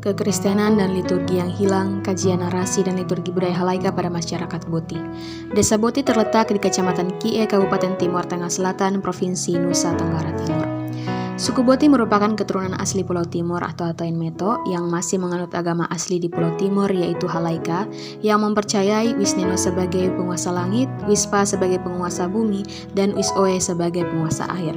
Kekristenan dan liturgi yang hilang, kajian narasi dan liturgi budaya Halaika pada masyarakat Boti. Desa Boti terletak di Kecamatan Kie, Kabupaten Timur Tengah Selatan, Provinsi Nusa Tenggara Timur. Suku Boti merupakan keturunan asli Pulau Timur atau Taino Meto yang masih menganut agama asli di Pulau Timur, yaitu Halaika, yang mempercayai Wisnino sebagai penguasa langit, Wispa sebagai penguasa bumi, dan Wisoe sebagai penguasa air.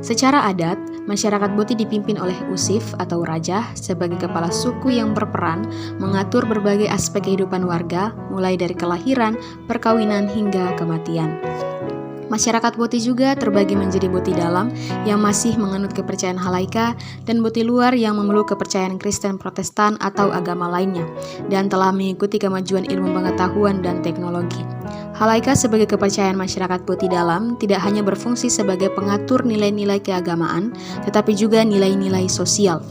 Secara adat, masyarakat Boti dipimpin oleh Usif atau Raja sebagai kepala suku yang berperan mengatur berbagai aspek kehidupan warga, mulai dari kelahiran, perkawinan, hingga kematian. Masyarakat Boti juga terbagi menjadi Boti dalam yang masih menganut kepercayaan Halaika dan Boti luar yang memeluk kepercayaan Kristen Protestan atau agama lainnya dan telah mengikuti kemajuan ilmu pengetahuan dan teknologi. Halaika sebagai kepercayaan masyarakat Boti dalam tidak hanya berfungsi sebagai pengatur nilai-nilai keagamaan, tetapi juga nilai-nilai sosial.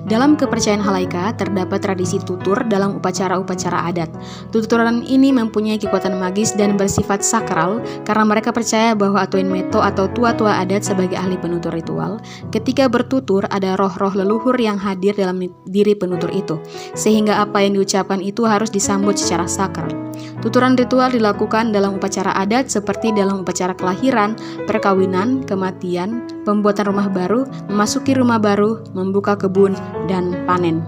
Dalam kepercayaan Halaika terdapat tradisi tutur dalam upacara-upacara adat. Tuturan ini mempunyai kekuatan magis dan bersifat sakral karena mereka percaya bahwa Taino Meto atau tua-tua adat sebagai ahli penutur ritual. Ketika bertutur ada roh-roh leluhur yang hadir dalam diri penutur itu, sehingga apa yang diucapkan itu harus disambut secara sakral. Tuturan ritual dilakukan dalam upacara adat seperti dalam upacara kelahiran, perkawinan, kematian, pembuatan rumah baru, memasuki rumah baru, membuka kebun, dan panen.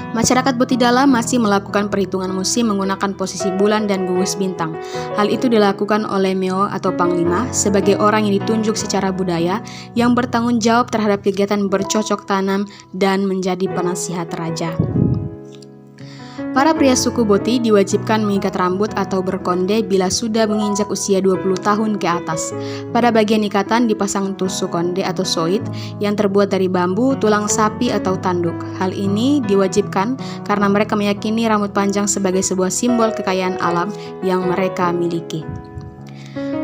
Masyarakat Boti dalam masih melakukan perhitungan musim menggunakan posisi bulan dan gugus bintang. Hal itu dilakukan oleh Meo atau Panglima sebagai orang yang ditunjuk secara budaya yang bertanggung jawab terhadap kegiatan bercocok tanam dan menjadi penasihat raja. Para pria suku Boti diwajibkan mengikat rambut atau berkonde bila sudah menginjak usia 20 tahun ke atas. Pada bagian ikatan dipasang tusuk konde atau soit yang terbuat dari bambu, tulang sapi atau tanduk. Hal ini diwajibkan karena mereka meyakini rambut panjang sebagai sebuah simbol kekayaan alam yang mereka miliki.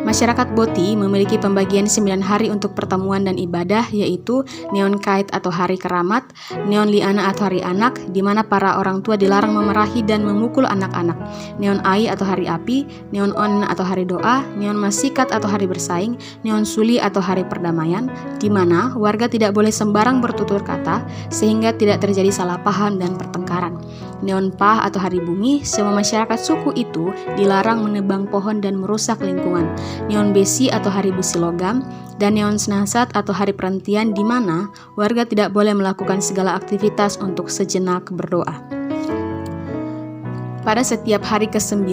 Masyarakat Boti memiliki pembagian 9 hari untuk pertemuan dan ibadah, yaitu Neon Kait atau hari keramat, Neon Liana atau hari anak, di mana para orang tua dilarang memerahi dan memukul anak-anak, Neon Ai atau hari api, Neon On atau hari doa, Neon Masikat atau hari bersaing, Neon Suli atau hari perdamaian, di mana warga tidak boleh sembarang bertutur kata sehingga tidak terjadi salah paham dan pertengkaran. Neon Pah atau hari bumi, semua masyarakat suku itu dilarang menebang pohon dan merusak lingkungan. Neon Besi atau hari besi logam, dan Neon Senasat atau hari perhentian di mana warga tidak boleh melakukan segala aktivitas untuk sejenak berdoa. Pada setiap hari ke-9,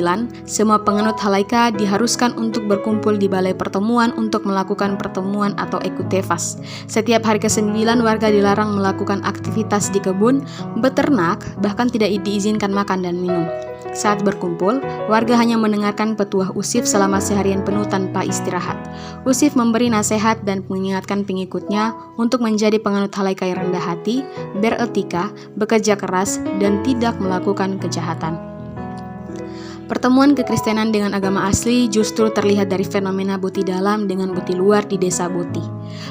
semua penganut Halaika diharuskan untuk berkumpul di balai pertemuan untuk melakukan pertemuan atau ekutefas. Setiap hari ke-9 warga dilarang melakukan aktivitas di kebun, beternak, bahkan tidak diizinkan makan dan minum. Saat berkumpul, warga hanya mendengarkan petuah Usif selama seharian penuh tanpa istirahat. Usif memberi nasihat dan mengingatkan pengikutnya untuk menjadi penganut Halaika yang rendah hati, beretika, bekerja keras, dan tidak melakukan kejahatan. Pertemuan kekristenan dengan agama asli justru terlihat dari fenomena Boti dalam dengan Boti luar di desa Boti.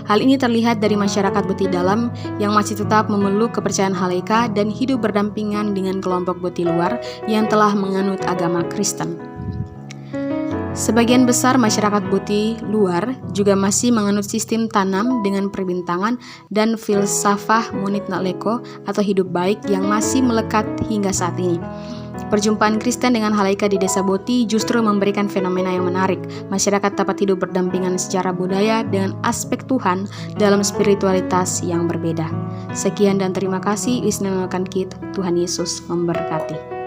Hal ini terlihat dari masyarakat Boti dalam yang masih tetap memeluk kepercayaan Halaika dan hidup berdampingan dengan kelompok Boti luar yang telah menganut agama Kristen. Sebagian besar masyarakat Boti luar juga masih menganut sistem tanam dengan perbintangan dan filsafah Munit Naleko atau hidup baik yang masih melekat hingga saat ini. Perjumpaan Kristen dengan Halaika di desa Boti justru memberikan fenomena yang menarik. Masyarakat dapat hidup berdampingan secara budaya dengan aspek Tuhan dalam spiritualitas yang berbeda. Sekian dan terima kasih. Wisnu Kit, Tuhan Yesus memberkati.